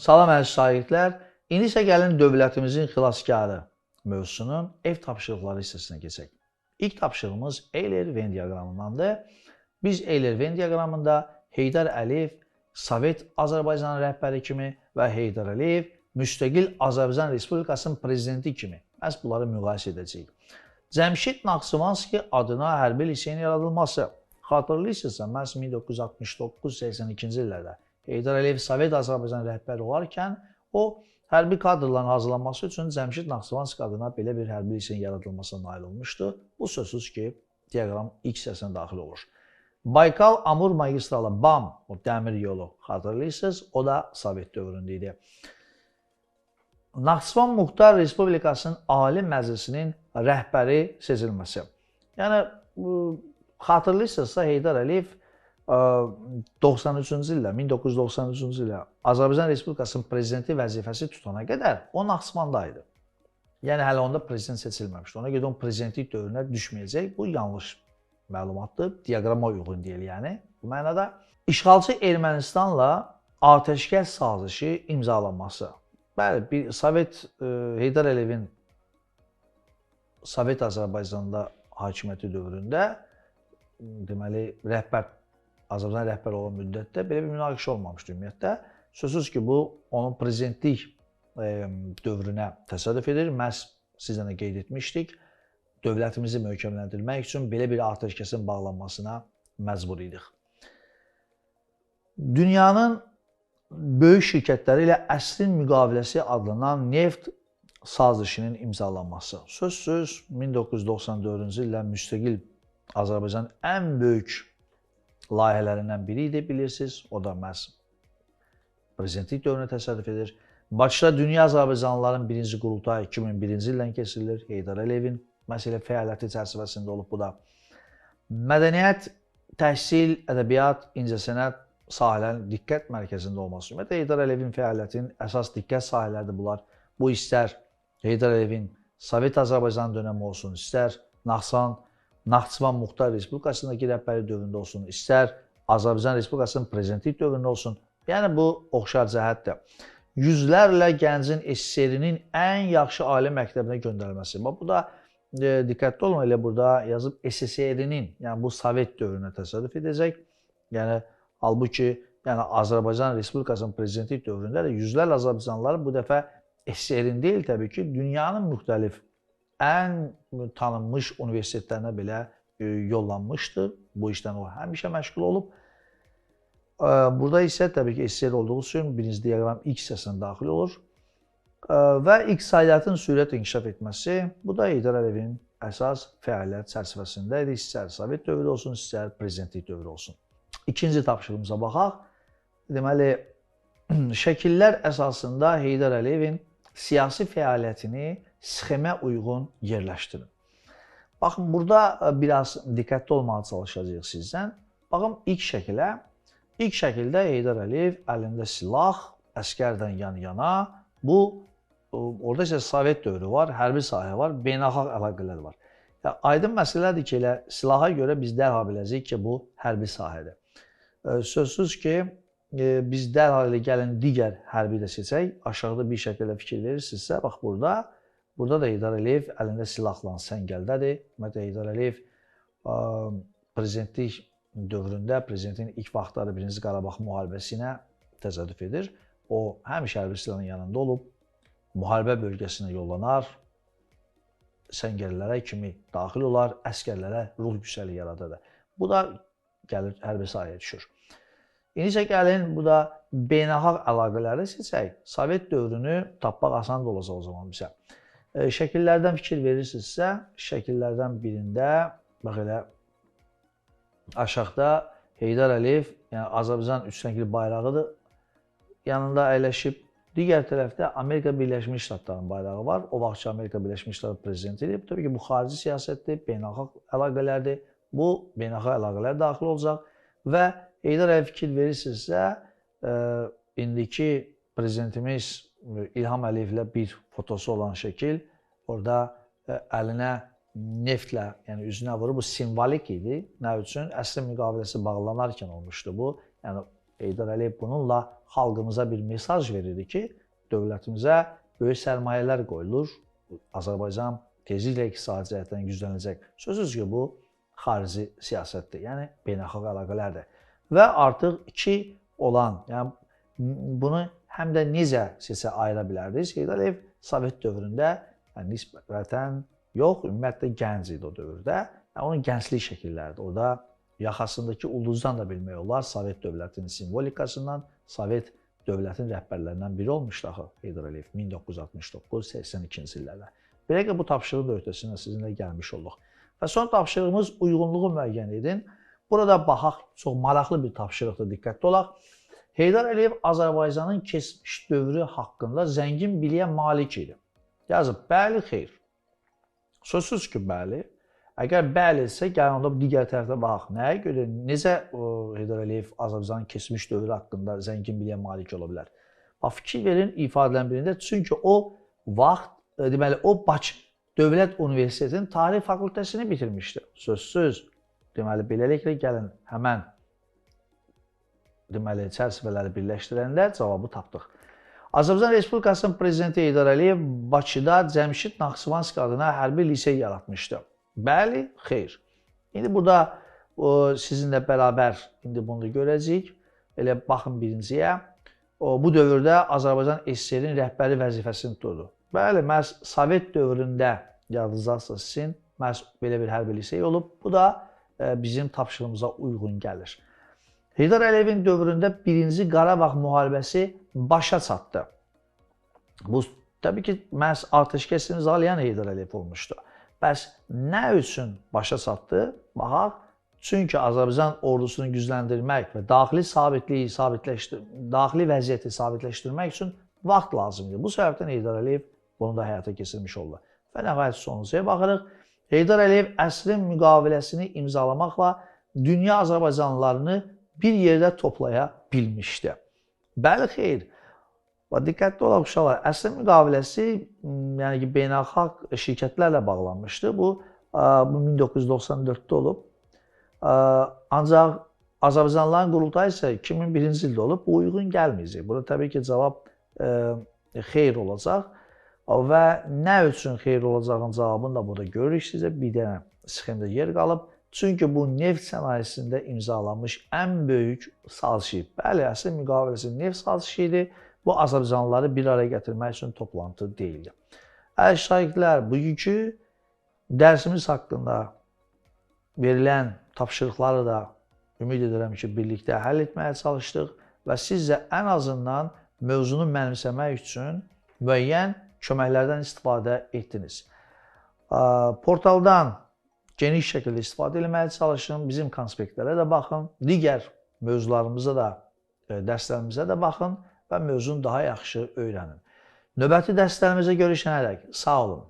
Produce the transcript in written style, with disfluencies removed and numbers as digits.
Salam əziz şagirdlər. İndi isə gəlin dövlətimizin xilaskarı mövzusunun ev tapşırıqları hissəsinə keçək. İlk tapşırığımız Euler-Venn diaqramındandır. Biz Euler-Venn diaqramında Heydər Əliyev Sovet Azərbaycan rəhbəri kimi və Heydər Əliyev müstəqil Azərbaycan Respublikasının prezidenti kimi məhz bunları müqayisə edəcəyik. Cəmşid Naxçıvanski adına hərbi liseyin yaradılması. Xatırlayırsınızsa, məhz 1969-82-ci illərdə Heydər Əliyev Sovet Azərbaycan rəhbəri olarkən o hərbi kadrların hazırlanması üçün Cəmşid Naxçıvanski adına belə bir hərbi liseyin yaradılmasına nail olmuşdu. Bu sözsüz ki, diaqram ilk hissəsinə daxil olur. Baykal-Amur magistralı BAM, o dəmir yolu xatırlayırsınız, o da Sovet dövründə idi. Naxçıvan Muxtar Respublikasının Ali Məclisinin rəhbəri seçilməsi. Yəni, xatırlayırsınızsa Heydər Əliyev 1993-cü ildə Azərbaycan Respublikasının prezidenti vəzifəsi tutana qədər o Naxçıvanda idi. Yəni, hələ onda prezident seçilməmişdi. Ona görə onun prezidentlik dövrünə düşməyəcək. Bu yanlış məlumatdır. Diaqrama uyğun deyil, yəni. Bu mənada işğalçı Ermənistanla atəşkəs sazişi imzalanması. Bəli, Heydər Əliyevin Sovet Azərbaycanda hakimiyyəti dövründə deməli, Azərbaycan rəhbəri olan müddətdə belə bir münaqişə olmamışdı ümumiyyətlə. Sözsüz ki, bu onun prezidentlik dövrünə təsadüf edir. Məhz sizlə də qeyd etmişdik. Dövlətimizi möhkəmləndirmək üçün belə bir atəşkəsin bağlanmasına məcbur idik. Dünyanın böyük şirkətləri ilə əsrin müqaviləsi adlanan neft sazişinin imzalanması. Sözsüz 1994-cü ildə müstəqil Azərbaycanın ən böyük layihələrindən biri idi, bilirsiniz. O da məhz prezidentlik dövrünə təsadüf edir. Bakıda Dünya Azərbaycanlıların birinci qurultayı 2001-ci ildən keçirilir. Heydər Əliyevin məsələ fəaliyyəti çərçivəsində olub bu da. Mədəniyyət, təhsil, ədəbiyyat, incəsənət sahələrinin diqqət mərkəzində olması. Ümumiyyətlə, Heydər Əliyevin fəaliyyətinin əsas diqqət sahələrdir bunlar. Bu istər Heydər Əliyevin Sovet Azərbaycan dönəmi olsun, istər Naxçıvan Muxtar Respublikasındakı rəhbəri dövründə olsun, istər Azərbaycan Respublikasının prezidentlik dövründə olsun. Yəni, bu oxşar cəhətdir. Yüzlərlə gəncin SSR-nin ən yaxşı ali məktəbinə göndərilməsi. Bu da diqqətli olun, elə burada yazıb SSR-nin, yəni bu Sovet dövrünə təsadüf edəcək. Yəni, halbuki Azərbaycan Respublikasının prezidentlik dövründə də yüzlərlə azərbaycanlılar bu dəfə SSR-in deyil, təbii ki, dünyanın müxtəlif ən tanınmış universitetlərinə belə yollanmışdır. Bu işdən o həmişə məşğul olub. Burada isə təbii ki, SSR olduğu üçün birinci diaqram ilk hissəsinə daxil olur. Və iqtisadiyyatın sürətlə inkişaf etməsi, bu da Heydər Əliyevin əsas fəaliyyət çərçivəsində idi. İstər Sovet dövrü olsun, istər prezidentlik dövrü olsun. İkinci tapşırığımıza baxaq. Deməli, şəkillər əsasında Heydər Əliyevin siyasi fəaliyyətini sxemə uyğun yerləşdirin. Baxın, burada biraz diqqətli olmağa çalışacağıq sizdən. Baxın, ilk şəkilə. İlk şəkildə Heydər Əliyev əlində silah, əskərdən yan-yana. Orada isə Sovet dövrü var, hərbi sahə var, beynəlxalq əlaqələr var. Aydın məsələdir ki, elə silaha görə biz dərhal biləcəyik ki, bu hərbi sahədir. Sözsüz ki, biz dərhal elə gəlin digər hərbi də seçək. Aşağıda bir şəkildə fikir verirsinizsə, bax burada da Heydər Əliyev əlində silahla səngəldədir. Ümumiyyətlə, Heydər Əliyev prezidentlik dövründə, prezidentin ilk vaxtları 1-ci Qarabağ müharibəsinə təsadüf edir. O, həmişə hərbi silahın yanında olub, müharibə bölgəsinə yollanar, səngərlərə kimi daxil olar, əskərlərə ruh yüksəliyi yaradır. Bu da gəlir hərbi sahəyə düşür. İndi isə gəlin, bu da beynəlxalq əlaqələri seçək. Sovet dövrünü tapmaq asan da olacaq o zaman bizə. Şəkillərdən fikir verirsinizsə, şəkillərdən birində, bax elə, aşağıda Heydər Əliyev, yəni Azərbaycan üçrəngli bayrağıdır, yanında əyləşib. Digər tərəfdə Amerika Birləşmiş Ştatlarının bayrağı var. O vaxtki Amerika Birləşmiş Ştatları prezidentidir. Təbii ki, bu xarici siyasətdir, beynəlxalq əlaqələrdir. Bu, beynəlxalq əlaqələr daxil olacaq və Heydər Əliyev fikir verirsinizsə, indiki prezidentimiz İlham Əliyevlə bir fotosu olan şəkil, orada əlinə neftlə, yəni üzünə vurur. Bu simvolik idi. Nə üçün? Əsrin müqaviləsi bağlanarkən olmuşdu bu. Yəni Heydər Əliyev bununla xalqımıza bir mesaj verirdi ki, dövlətimizə böyük sərmayələr qoyulur, Azərbaycan tezliklə iqtisadi cəhətdən güclənəcək. Sözsüz ki, bu xarici siyasətdir, yəni beynəlxalq əlaqələrdir. Və artıq iki olan, yəni bunu həm də necə seçə ayıra bilərdiniz? Heydər Əliyev Sovet dövründə nisbətən yox, ümumiyyətlə gənc idi o dövrdə. Yəni, onun gənclik şəkilləridir. Orada yaxasındakı ulduzdan da bilmək olar, Sovet dövlətinin simvolikasından, Sovet dövlətin rəhbərlərindən biri olmuşdu axı Heydər Əliyev 1969-82-ci illərdə. Belə ki, bu tapşırığın da öhdəsindən sizinlə gəlmiş olduq. Və son tapşırığımız uyğunluğu müəyyən edin. Burada baxaq, çox maraqlı bir tapşırıqdır, diqqətli olaq. Heydər Əliyev Azərbaycanın keçmiş dövrü haqqında zəngin biliyə malik idi. Yazıb, bəli, xeyr. Sözsüz ki, bəli. Əgər bəli isə, gəlin onda digər tərəfdə baxaq. Nəyə görə, necə Heydər Əliyev Azərbaycanın keçmiş dövrü haqqında zəngin biliyə malik ola bilər? Bax, fikir verin ifadələrin birində. Çünki o vaxt, deməli, o Bakı Dövlət Universitetinin Tarix Fakültəsini bitirmişdi. Sözsüz. Deməli, beləliklə gəlin həmən deməli, çərçivələri birləşdirəndə cavabı tapdıq. Azərbaycan Respublikasının Prezidenti Heydər Əliyev Bakıda Cəmşid Naxçıvanski adına hərbi lisey yaratmışdı. Bəli, xeyr. İndi burada sizinlə bərabər indi bunu görəcəyik. Elə baxın birinciyə. Bu dövrdə Azərbaycan SSR-in rəhbəri vəzifəsini tuturdu. Bəli, məhz Sovet dövründə yadınızdadsa sizin məhz belə bir hərbi lisey olub. Bu da bizim tapşırığımıza uyğun gəlir. Heydər Əliyevin dövründə 1-ci Qarabağ müharibəsi başa çatdı. Bu, təbii ki, məhz atəşkəs imzalayan Heydər Əliyev olmuşdu. Bəs nə üçün başa çatdı? Baxaq, çünki Azərbaycan ordusunu gücləndirmək və daxili vəziyyəti sabitləşdirmək üçün vaxt lazımdır. Bu səbəbdən Heydər Əliyev bunu da həyata keçirmiş oldu. Və nəhayət sonuncuya baxırıq. Heydər Əliyev əsrin müqaviləsini imzalamaqla dünya Azərbaycanlılarını bir yerdə toplaya bilmişdi. Bəli, xeyr. Diqqətli olaq uşaqlar, əsrin müqaviləsi yəni ki, beynəlxalq şirkətlərlə bağlanmışdı. Bu 1994-də olub. Ancaq Azərbaycanlıların qurultayı isə 2001-ci ildə olub. Bu uyğun gəlməyəcək. Burada təbii ki, cavab xeyr olacaq. Və nə üçün xeyr olacağın cavabını da burada görürük sizə. Bir dənə sxemdə yer qalıb. Çünki bu neft sənayesində imzalanmış ən böyük sazişi. Bəli, əsrin müqaviləsi neft sazişi idi. Bu, Azərbaycanlıları bir araya gətirmək üçün toplantı deyildi. Əziz şagirdlər, bugünkü dərsimiz haqqında verilən tapşırıqları da ümid edirəm ki, birlikdə həll etməyə çalışdıq və siz də ən azından mövzunu mənimsəmək üçün müəyyən köməklərdən istifadə etdiniz. Portaldan geniş şəkildə istifadə etməyə çalışın, bizim konspektlərə də baxın, digər mövzularımıza da, dərslərimizə də baxın və mövzunu daha yaxşı öyrənin. Növbəti dərslərimizə görüşənədək sağ olun.